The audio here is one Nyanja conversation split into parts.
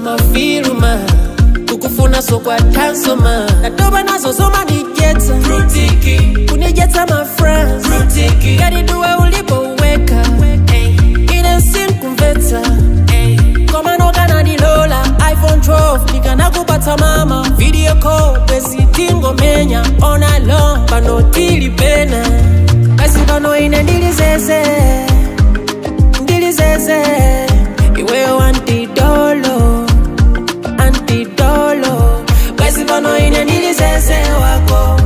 Mafiruma kukufuna so kwa tansoma natoba nazo soma nijetsa frutiki unijetsa my friends frutiki gari duwe ulipo uweka ine sin kumvetsa koma noga na nilola iPhone 12 nikana kupata mama video call besi tingo menya all night long pano tili pena basi pano ine ndilizeze iwe antidolo basi pano ine ndilizeze wako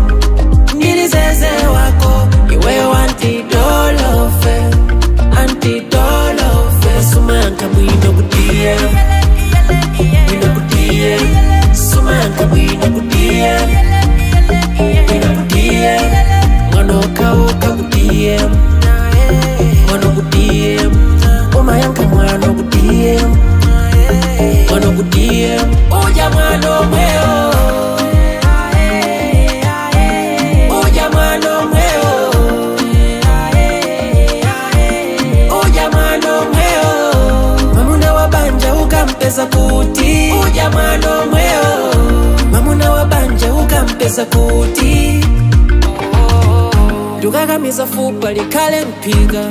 iwe antidolo fe sumanka bwino kutie sumanka bwino kutie mwana ukauka kutie mwana kutie umayanka mwana kutie mwana kutie uja mwana mweo uja mwana mweo uja mwana mweo mamuna wabanja ukampesa kuti uja mwana mweo mamuna wabanja ukampesa kuti dukakamisa fupa likale mpiga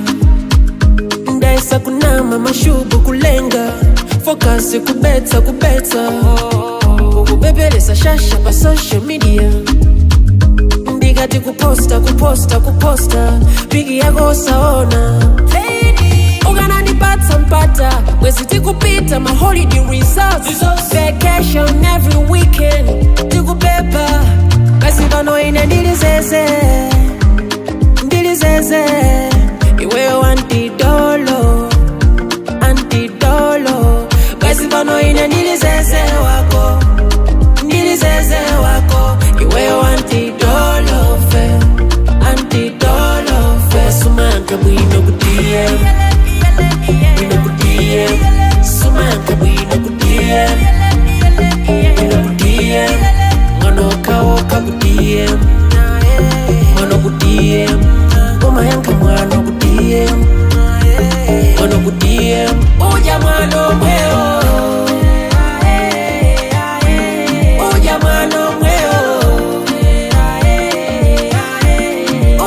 ndaisa kunama mashubu kulenga focus kubeta ukubebelesa shasha pa social media ndigati kuposta pigi yako saona ukanandipata mpata wesiti kupita my holiday results vacation every weekend tikupepa basi pano ine ndilizeze iwe antidolo basi pano ine ndilizeze wako iwe antidolo fe sumanka bwino kutie sumanka bwino kutie mwana ukaoka kutie mwana kutie umayanka mwana kutie mwana kutie uja mwana mweo uja mwana mweo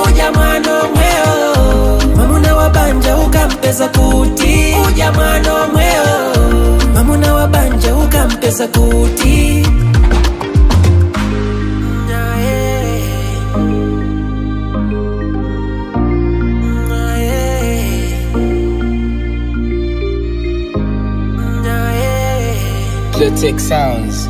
uja mwana mweo mamuna wabanja ukampesa kuti uja mwana mweo mamuna wabanja ukampesa kuti Clitic Sounds.